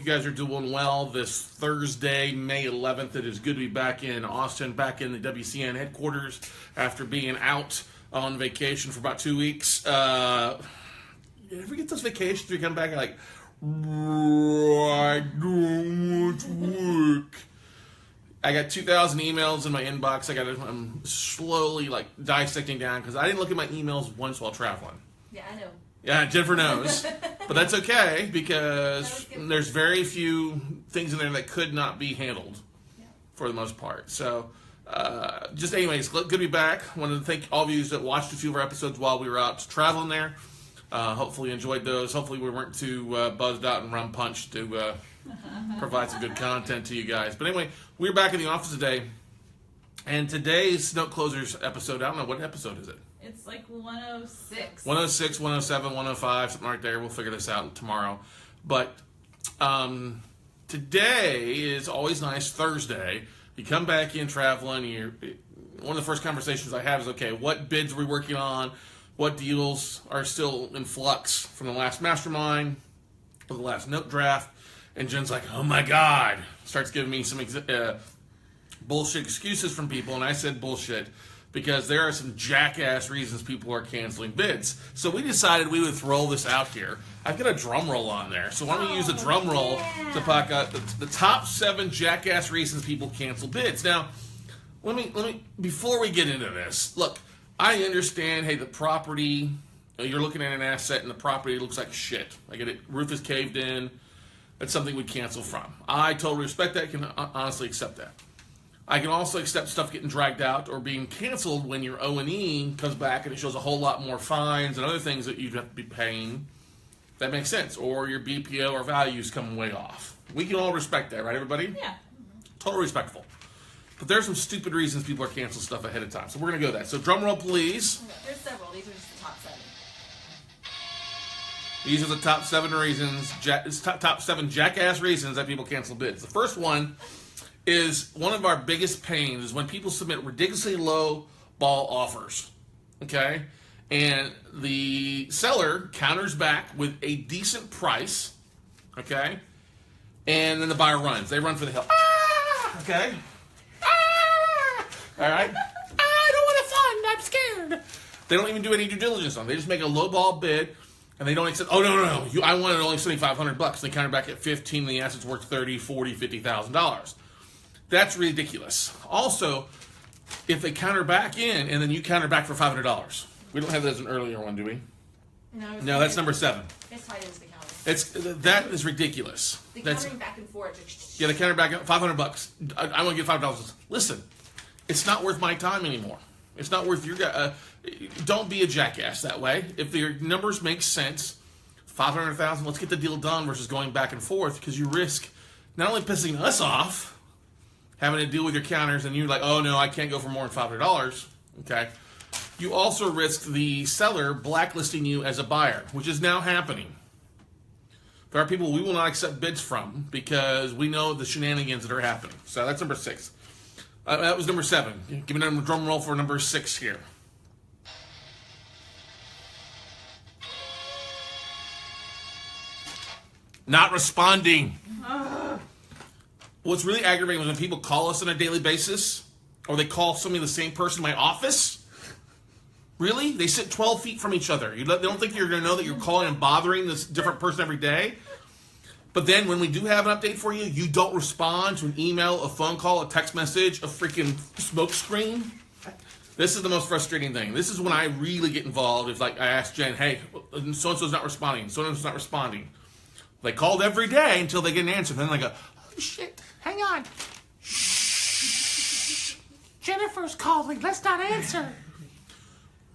You guys are doing well this Thursday, May 11th. It is good to be back in Austin, back in the WCN headquarters after being out on vacation for about 2 weeks. You ever get those vacations where you come back like, I don't want to work. I got 2,000 emails in my inbox. I'm slowly dissecting down because I didn't look at my emails once while traveling. Yeah, I know. Yeah, Jennifer knows. But that's okay because there's very few things in there that could not be handled for the most part. So, just anyways, good to be back. Wanted to thank all of you that watched a few of our episodes while we were out traveling there. Hopefully you enjoyed those. Hopefully we weren't too buzzed out and rum punched to provide some good content to you guys. But anyway, we're back in the office today. And today's Note Closers episode, I don't know, what episode is it? It's like 106. 106, 107, 105, something right there. We'll figure this out tomorrow. But today is always nice, Thursday. You come back in traveling. One of the first conversations I have is, okay, what bids are we working on? What deals are still in flux from the last mastermind or the last note draft? And Jen's like, oh my God. Starts giving me some bullshit excuses from people. And I said bullshit because there are some jackass reasons people are canceling bids. So we decided we would throw this out here. I've got a drum roll on there. So why don't we use a drum roll to pack out the top 7 jackass reasons people cancel bids. Now, let me before we get into this, look, I understand, hey, the property, you're looking at an asset and the property looks like shit. I get it, roof is caved in. That's something we'd cancel from. I totally respect that, can honestly accept that. I can also accept stuff getting dragged out or being canceled when your O&E comes back and it shows a whole lot more fines and other things that you'd have to be paying. That makes sense. Or your BPO or values come way off. We can all respect that, right, everybody? Yeah. Totally respectful. But there's some stupid reasons people are canceling stuff ahead of time. So we're going to go that. So drum roll, please. Okay, there's several. These are just the top 7. These are the top 7 reasons, top 7 jackass reasons that people cancel bids. The first one is one of our biggest pains is when people submit ridiculously low ball offers, okay? And the seller counters back with a decent price, okay? And then the buyer runs. They run for the hill. Ah! Okay? Ah! All right? I don't want to fund. I'm scared. They don't even do any due diligence on it. They just make a low ball bid. And they don't accept, oh, no. I wanted only $7,500. They counter back at 15 and the asset's worth $30, $40, $50,000. That's ridiculous. Also, if they counter back in and then you counter back for $500. We don't have that as an earlier one, do we? No, that's number 7. It's tied into the counter. That is ridiculous. The countering back and forth. Yeah, the counter back $500. I want to get $5. Listen, it's not worth my time anymore. It's not worth your don't be a jackass that way. If your numbers make sense, $500,000, let's get the deal done versus going back and forth because you risk not only pissing us off, having to deal with your counters, and you're like, oh no, I can't go for more than $500. Okay, you also risk the seller blacklisting you as a buyer, which is now happening. There are people we will not accept bids from because we know the shenanigans that are happening. So that's number 6. That was number 7. Give me a drum roll for number 6 here. Not responding. What's really aggravating is when people call us on a daily basis, or they call somebody the same person in my office. Really? They sit 12 feet from each other. They don't think you're going to know that you're calling and bothering this different person every day. But then when we do have an update for you, you don't respond to an email, a phone call, a text message, a freaking smoke screen. This is the most frustrating thing. This is when I really get involved. It's like I ask Jen, hey, so-and-so's not responding. So-and-so's not responding. They called every day until they get an answer. Then they go, oh, shit, hang on. Shh. Jennifer's calling. Let's not answer.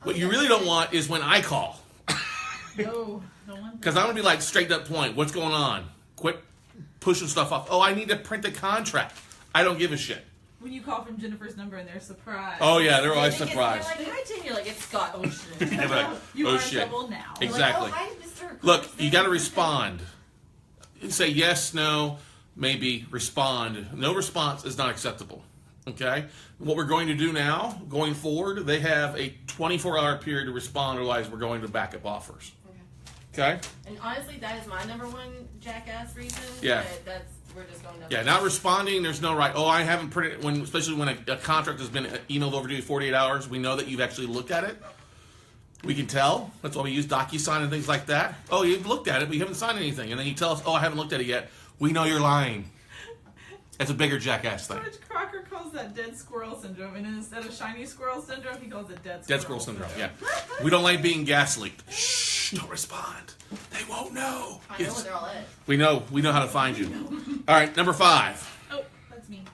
What you really don't want is when I call. No one. Because I'm going to be like, straight up point. What's going on? Quit pushing stuff off. Oh, I need to print a contract. I don't give a shit. When you call from Jennifer's number and they're surprised. Oh, yeah, they're always surprised. They're like, hi, Jen. You're like, it's Scott. Oh, shit. You oh, are shit. in trouble now. Exactly. Like, oh, hi, Mr. Look, you got to respond. Say yes, no, maybe, respond. No response is not acceptable. Okay? What we're going to do now, going forward, they have a 24-hour period to respond, otherwise we're going to backup offers. Okay? And honestly, that is my number one jackass reason. Yeah. But we're just going down. Yeah, not responding, there's no right. Oh, I haven't printed it. Especially when a contract has been emailed overdue 48 hours, we know that you've actually looked at it. We can tell. That's why we use DocuSign and things like that. Oh, you've looked at it, but you haven't signed anything. And then you tell us, oh, I haven't looked at it yet. We know you're lying. That's a bigger jackass thing. George Crocker calls that dead squirrel syndrome, and instead of shiny squirrel syndrome, he calls it Dead squirrel syndrome, yeah. We don't like being gas leaked. Shh, don't respond. They won't know. I know where they're all at. We know how to find you. All right, number 5. Oh, that's me.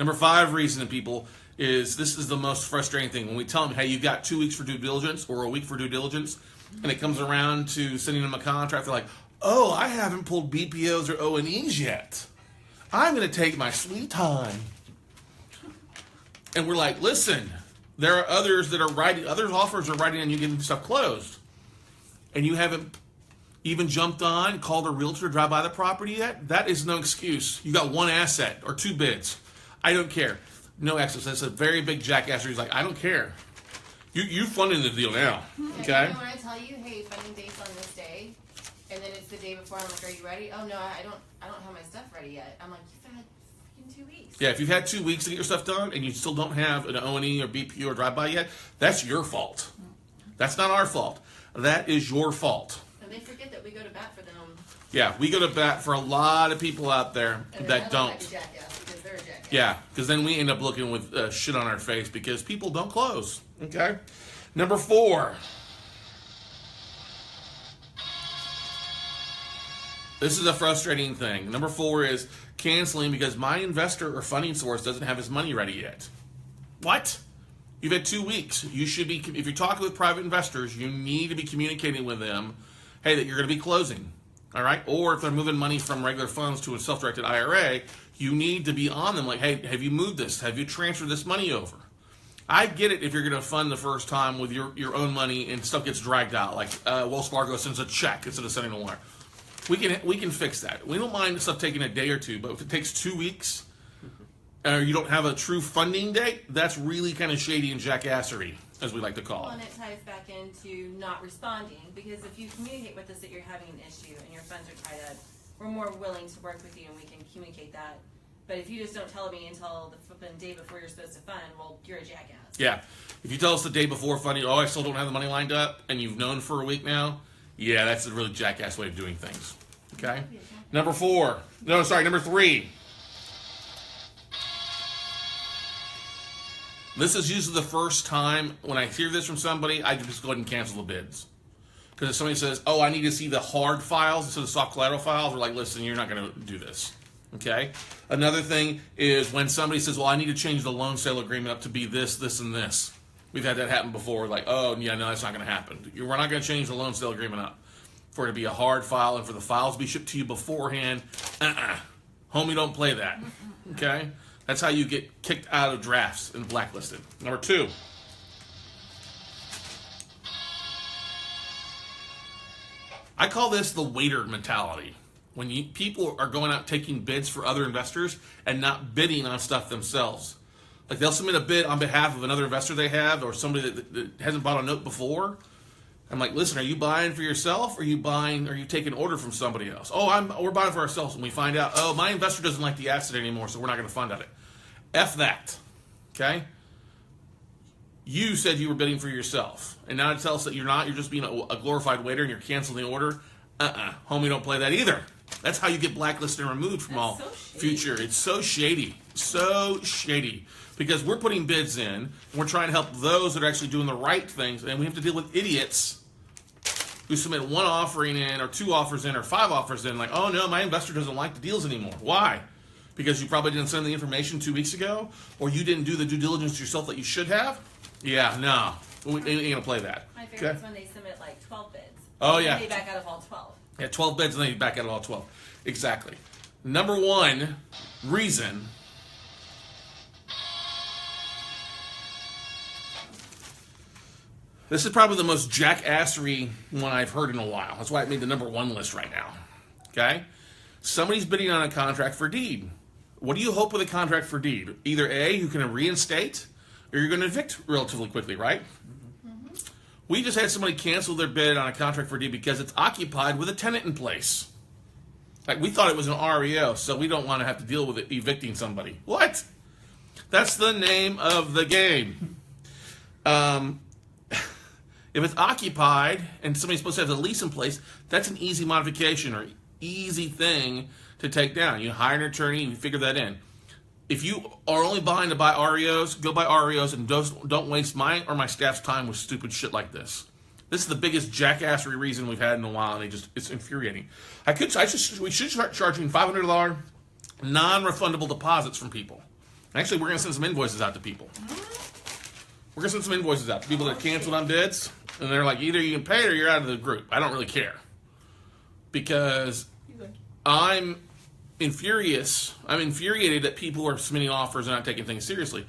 Number 5 reason, people, is this is the most frustrating thing. When we tell them, hey, you've got 2 weeks for due diligence or a week for due diligence, and it comes around to sending them a contract, they're like, oh, I haven't pulled BPOs or O&Es yet. I'm going to take my sweet time. And we're like, listen, there are others that are writing, other offers are writing and you getting stuff closed. And you haven't even jumped on, called a realtor to drive by the property yet. That is no excuse. You got 1 asset or 2 bids. I don't care. No excess. That's a very big jackass. He's like, I don't care. You funding the deal now. Okay? And when I tell you, hey, funding date's on this day, and then it's the day before, I'm like, are you ready? Oh no, I don't have my stuff ready yet. I'm like, you've had freaking 2 weeks. Yeah, if you've had 2 weeks to get your stuff done and you still don't have an O&E or BPO or drive-by yet, that's your fault. That's not our fault. That is your fault. And they forget that we go to bat for them. Yeah, we go to bat for a lot of people out there And that don't. Like a jackass because they're a jackass. Yeah, because then we end up looking with shit on our face because people don't close. Okay? Number 4. This is a frustrating thing. Number 4 is canceling because my investor or funding source doesn't have his money ready yet. What? You've had 2 weeks. You should be, if you're talking with private investors, you need to be communicating with them, hey, that you're going to be closing. All right? Or if they're moving money from regular funds to a self-directed IRA, you need to be on them like, hey, have you moved this? Have you transferred this money over? I get it if you're going to fund the first time with your own money and stuff gets dragged out, like Wells Fargo sends a check instead of sending a wire. We can fix that. We don't mind stuff taking a day or 2, but if it takes 2 weeks or you don't have a true funding date, that's really kind of shady and jackassery, as we like to call Well, it. and it ties back into not responding, because if you communicate with us that you're having an issue and your funds are tied up, we're more willing to work with you and we can communicate that. But if you just don't tell me until the flipping day before you're supposed to fund, well, you're a jackass. Yeah. If you tell us the day before funding, oh, I still don't have the money lined up, and you've known for a week now, yeah, that's a really jackass way of doing things. Okay? Number 3. This is usually the first time when I hear this from somebody, I just go ahead and cancel the bids. Because if somebody says, oh, I need to see the hard files instead of soft collateral files, we're like, listen, you're not going to do this. Okay? Another thing is when somebody says, well, I need to change the loan sale agreement up to be this, this, and this. We've had that happen before. Like, oh, yeah, no, that's not going to happen. We're not going to change the loan sale agreement up for it to be a hard file and for the files to be shipped to you beforehand. Homie, don't play that. Okay? That's how you get kicked out of drafts and blacklisted. Number 2. I call this the waiter mentality. When people are going out taking bids for other investors and not bidding on stuff themselves. Like they'll submit a bid on behalf of another investor they have or somebody that hasn't bought a note before. I'm like, listen, are you buying for yourself or are you taking order from somebody else? Oh, we're buying for ourselves. And we find out, oh, my investor doesn't like the asset anymore, so we're not going to fund on it. F that. Okay? You said you were bidding for yourself. And now it tells us that you're not. You're just being a glorified waiter and you're canceling the order. Homie, don't play that either. That's how you get blacklisted and removed from all future. It's so shady. So shady. Because we're putting bids in, and we're trying to help those that are actually doing the right things, and we have to deal with idiots who submit 1 offering in, or 2 offers in, or 5 offers in, like, oh no, my investor doesn't like the deals anymore. Why? Because you probably didn't send the information 2 weeks ago, or you didn't do the due diligence yourself that you should have? Yeah, no. We ain't going to play that. My favorite is when they submit like 12 bids. Oh, yeah. And they back out of all 12. Yeah, 12 bids, and then you back out of all 12. Exactly. Number 1 reason... This is probably the most jackassery one I've heard in a while. That's why it made the number 1 list right now. Okay? Somebody's bidding on a contract for deed. What do you hope with a contract for deed? Either A, you can reinstate, or you're going to evict relatively quickly, right? Mm-hmm. We just had somebody cancel their bid on a contract for deed because it's occupied with a tenant in place. Like, we thought it was an REO, so we don't want to have to deal with it evicting somebody. What? That's the name of the game. If it's occupied and somebody's supposed to have the lease in place, that's an easy modification or easy thing to take down. You hire an attorney and you figure that in. If you are only buying to buy REOs, go buy REOs and don't waste my or my staff's time with stupid shit like this. This is the biggest jackassery reason we've had in a while, and it's infuriating. We should start charging $500 non-refundable deposits from people. Actually, we're going to send some invoices out to people. We're going to send some invoices out to people that canceled on bids, and they're like, either you can pay it or you're out of the group. I don't really care. Because I'm infuriated that people are submitting offers and not taking things seriously.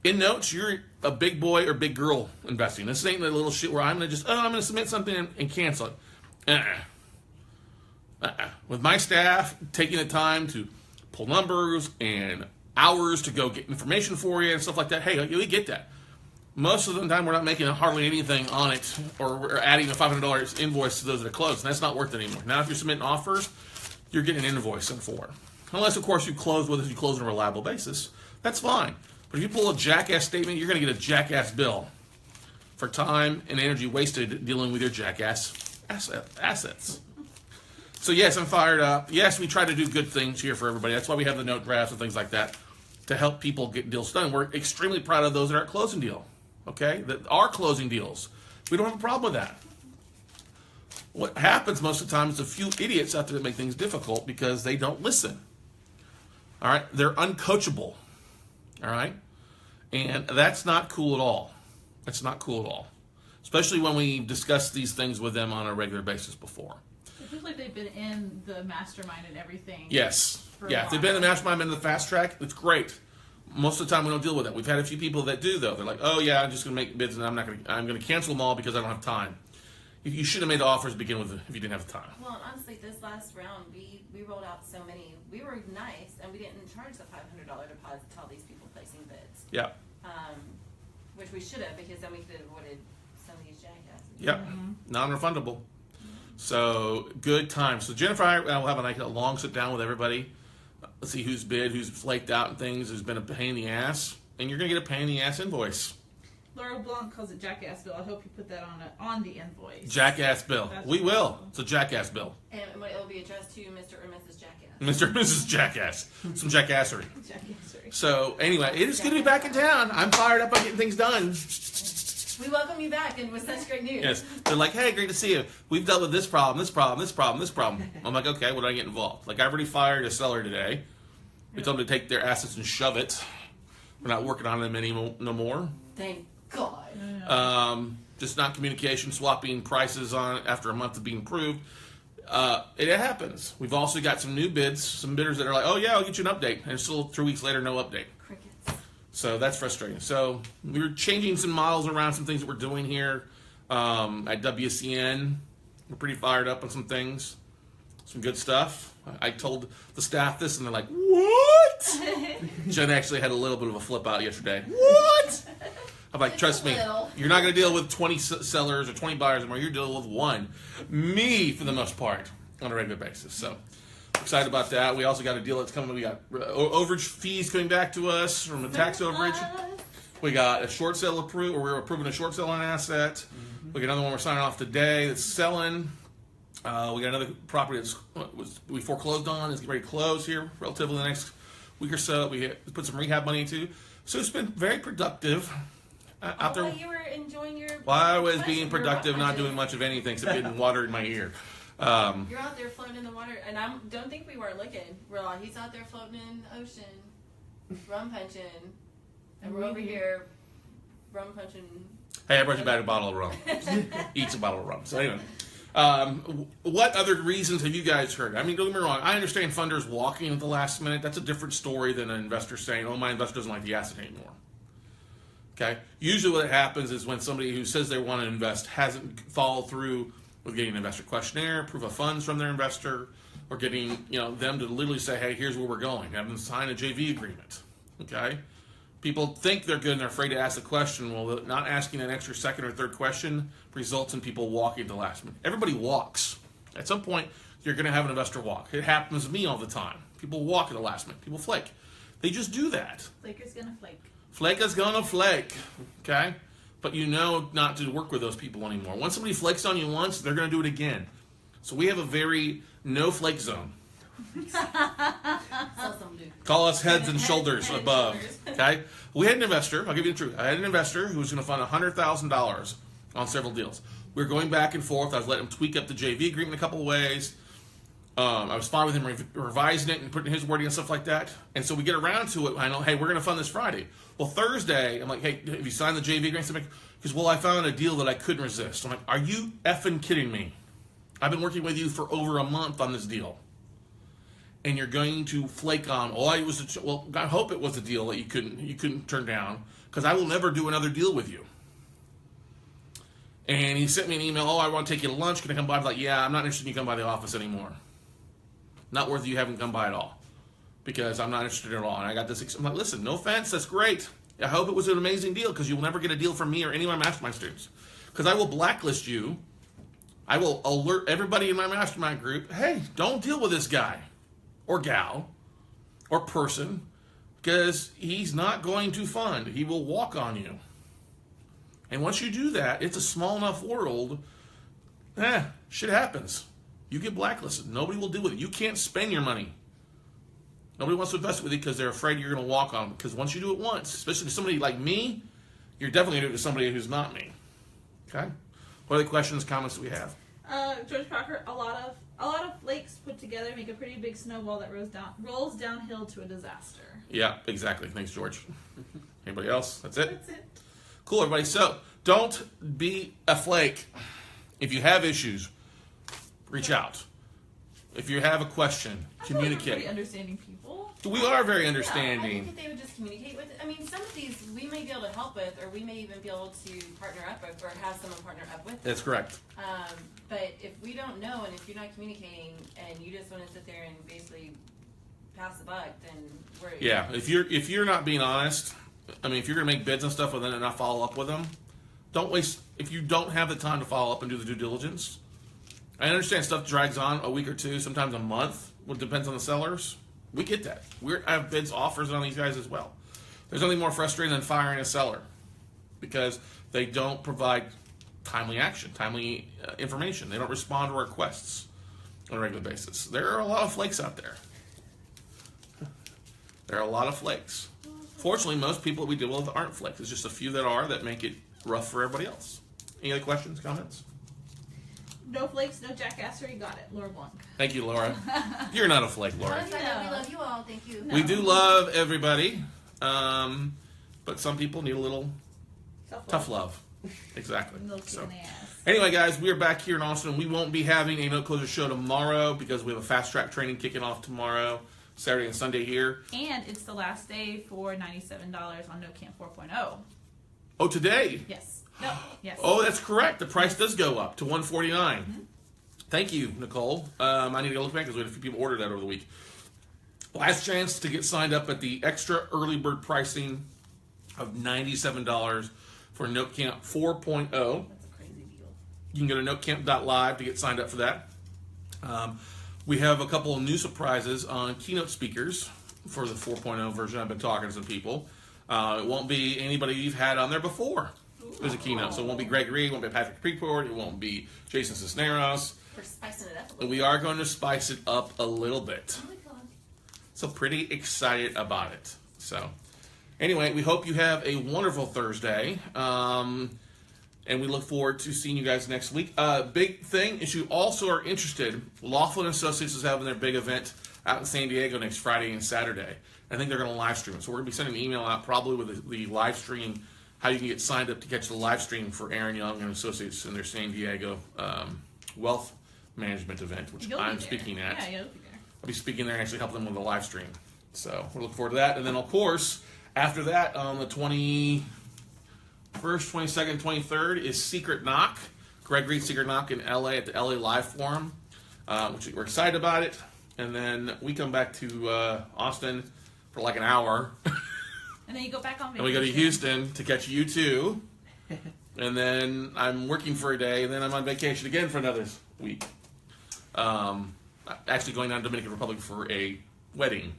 In notes, you're a big boy or big girl investing. This ain't the little shit where I'm going to submit something and cancel it. With my staff taking the time to pull numbers and hours to go get information for you and stuff like that, hey, we get that. Most of the time, we're not making hardly anything on it, or we're adding a $500 invoice to those that are closed, and that's not worth it anymore. Now, if you're submitting offers, you're getting an invoice for it. Unless, of course, you close with us, you close on a reliable basis. That's fine. But if you pull a jackass statement, you're going to get a jackass bill for time and energy wasted dealing with your jackass assets. So, yes, I'm fired up. Yes, we try to do good things here for everybody. That's why we have the note drafts and things like that to help people get deals done. We're extremely proud of those that are closing deal. Okay, that are closing deals. We don't have a problem with that. What happens most of the time is a few idiots out there that make things difficult because they don't listen. All right, they're uncoachable. All right, and that's not cool at all. That's not cool at all, especially when we discuss these things with them on a regular basis before. It feels like they've been in the mastermind and everything. Yes, yeah. If they've been in the mastermind and the fast track, it's great. Most of the time, we don't deal with that. We've had a few people that do, though. They're like, "Oh yeah, I'm just going to make bids, and I'm going to cancel them all because I don't have time." You should have made the offers to begin with if you didn't have the time. Well, honestly, this last round, we rolled out so many. We were nice, and we didn't charge the $500 deposit to all these people placing bids. Yeah. Which we should have, because then we could have avoided some of these jackasses. Yep. Non-refundable. So good time. So Jennifer and I will have a long sit down with everybody. Let's see who's bid, who's flaked out and things, who's been a pain in the ass, and you're gonna get a pain in the ass invoice. Laura Blanc calls it Jackass Bill. I hope you put that on the invoice. Jackass bill. That's We will. awesome. It's a jackass bill. And it will be addressed to Mr. or Mrs. Jackass. Mr. and Mrs. Jackass. Some jackassery. Jackassery. So anyway, it is good to be back in town. I'm fired up on getting things done. We welcome you back, and with such great news. Yes. They're like, hey, great to see you. We've dealt with this problem, this problem, this problem, this problem. I'm like, okay, what do I get involved? Like, I've already fired a seller today. We told them to take their assets and shove it. We're not working on them no more. Thank God. Just not communication, swapping prices on after a month of being approved. It happens. We've also got some new bids, some bidders that are like, oh yeah, I'll get you an update. And still 3 weeks later, no update. Crickets. So that's frustrating. So we're changing some models around, some things that we're doing here at WCN. We're pretty fired up on some things, some good stuff. I told the staff this, and they're like, what? Jen actually had a little bit of a flip out yesterday. What? I'm like, trust me, you're not going to deal with 20 sellers or 20 buyers anymore. You're dealing with one. Me, for the most part, on a regular basis. So excited about that. We also got a deal that's coming. We got overage fees coming back to us from the tax overage. We got a short sale approved, or we're approving a short sale on an asset. Mm-hmm. We got another one we're signing off today that's selling. We got another property we foreclosed on, is ready to close here relatively the next week or so. We put some rehab money into. So it's been very productive out there. While you were enjoying your... While I was being productive, not doing much of anything except getting water in my ear. You're out there floating in the water, and don't think we weren't looking. He's out there floating in the ocean, rum punching, and we're over here rum punching. Hey, I brought you back a bottle of rum. Each a bottle of rum. So anyway, what other reasons have you guys heard? I mean, don't get me wrong. I understand funders walking at the last minute. That's a different story than an investor saying, "Oh, my investor doesn't like the asset anymore." Okay. Usually, what happens is when somebody who says they want to invest hasn't followed through with getting an investor questionnaire, proof of funds from their investor, or getting them to literally say, hey, here's where we're going. Have them sign a JV agreement. Okay? People think they're good and they're afraid to ask the question. Well, not asking an extra second or third question results in people walking to the last minute. Everybody walks. At some point, you're going to have an investor walk. It happens to me all the time. People walk at the last minute. People flake. They just do that. Flaker's gonna flake. Flaker's gonna flake. Okay? But you know not to work with those people anymore. Once somebody flakes on you once, they're going to do it again. So we have a very no flake zone. Call us heads and shoulders above. Okay? We had an investor, I'll give you the truth. I had an investor who was going to fund $100,000 on several deals. We were going back and forth. I was letting him tweak up the JV agreement in a couple of ways. I was fine with him revising it and putting his wording and stuff like that. And so we get around to it. I know, hey, we're going to fund this Friday. Well, Thursday, I'm like, hey, have you signed the JV agreement? Because, well, I found a deal that I couldn't resist. I'm like, are you effing kidding me? I've been working with you for over a month on this deal. And you're going to flake on, well, I hope it was a deal that you couldn't turn down, because I will never do another deal with you. And he sent me an email, I want to take you to lunch. Can I come by? I was like, yeah, I'm not interested in you come by the office anymore. Not worth you having come by at all, because I'm not interested at all. And I got this, I'm like, listen, no offense, that's great. I hope it was an amazing deal, because you will never get a deal from me or any of my mastermind students. Because I will blacklist you. I will alert everybody in my mastermind group, hey, don't deal with this guy or gal or person, because he's not going to fund. He will walk on you. And once you do that, it's a small enough world, shit happens. You get blacklisted. Nobody will deal with it. You can't spend your money. Nobody wants to invest it with you because they're afraid you're going to walk on them. Because once you do it once, especially to somebody like me, you're definitely going to do it to somebody who's not me. Okay? What other questions, comments do we have? George Crocker, a lot of flakes put together make a pretty big snowball that rolls downhill to a disaster. Yeah, exactly. Thanks, George. Anybody else? That's it? That's it. Cool, everybody. So, don't be a flake. If you have issues, reach out. If you have a question, communicate. We're pretty understanding people. We are very Yeah, I understanding. think if they would just communicate with it. I mean, some of these we may be able to help with, or we may even be able to partner up with, or have someone partner up with. That's correct. But if we don't know, and if you're not communicating, and you just want to sit there and basically pass the buck, then we're If you're not being honest, I mean, if you're going to make bids and stuff and then not follow up with them, don't waste. If you don't have the time to follow up and do the due diligence, I understand stuff drags on a week or two, sometimes a month. It depends on the sellers. We get that. I have bids, offers on these guys as well. There's nothing more frustrating than firing a seller because they don't provide timely action, timely information. They don't respond to our requests on a regular basis. There are a lot of flakes out there. There are a lot of flakes. Fortunately, most people that we deal with aren't flakes. It's just a few that are that make it rough for everybody else. Any other questions, comments? No flakes, no jackassery. Got it, Laura Blanc. Thank you, Laura. You're not a flake, Laura. Honestly, we love you all. Thank you. We do love everybody, but some people need a little tough love. Exactly. So, anyway, guys, we are back here in Austin. We won't be having a No Closer show tomorrow because we have a fast track training kicking off tomorrow, Saturday and Sunday here. And it's the last day for $97 on No Camp 4.0. Oh, today? Yes. No. Yes. Oh, that's correct. The price does go up to $149. Mm-hmm. Thank you, Nicole. I need to go look back because we had a few people order that over the week. Last chance to get signed up at the extra early bird pricing of $97 for Note Camp 4.0. That's a crazy deal. You can go to notecamp.live to get signed up for that. We have a couple of new surprises on keynote speakers for the 4.0 version. I've been talking to some people. It won't be anybody you've had on there before. There's a keynote, so it won't be Gregory, it won't be Patrick Precourt, it won't be Jason Cisneros. We're spicing it up a little We are going to spice it up a little bit. Oh my God. So pretty excited about it. So anyway, we hope you have a wonderful Thursday. And we look forward to seeing you guys next week. Big thing is you also are interested, Laughlin Associates is having their big event out in San Diego next Friday and Saturday. I think they're going to live stream it. So we're going to be sending an email out probably with the live stream, how you can get signed up to catch the live stream for Aaron Young and Associates in their San Diego wealth management event, which I'm speaking at. Yeah, you'll be there. I'll be speaking there and actually help them with the live stream. So we're looking forward to that. And then, of course, after that, on the 21st, 22nd, 23rd is Secret Knock. Greg Reed's Secret Knock in LA at the LA Live Forum, which we're excited about it. and then we come back to Austin for like an hour, And then you go back on and vacation. we go to Houston to catch U2, and then I'm working for a day, and then I'm on vacation again for another week. Actually going down to Dominican Republic for a wedding,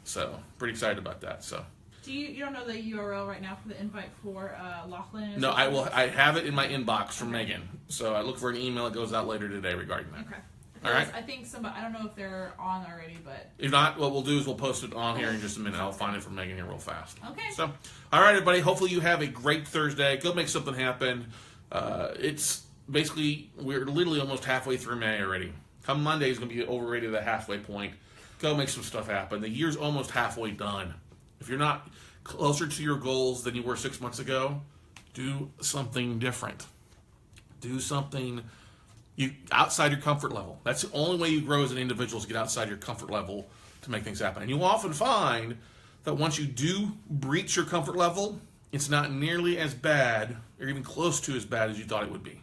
so pretty excited about that. So. You don't know the URL right now for the invite for Laughlin? No, I will. I have it in my inbox from Megan, so I look for an email that goes out later today regarding that. Okay. All right. I think somebody. I don't know if they're on already, but If not, what we'll do is we'll post it on here in just a minute. I'll find it from Megan here real fast. okay. So, all right, everybody. Hopefully you have a great Thursday. Go make something happen. It's basically we're literally almost halfway through May already. Come Monday is going to be overrated at the halfway point. Go make some stuff happen. The year's almost halfway done. If you're not closer to your goals than you were 6 months ago, do something different. Do something outside your comfort level. That's the only way you grow as an individual, is to get outside your comfort level to make things happen. And you often find that once you do breach your comfort level, it's not nearly as bad or even close to as bad as you thought it would be.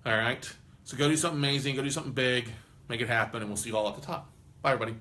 All right? So go do something amazing, go do something big, make it happen, and we'll see you all at the top. Bye, everybody.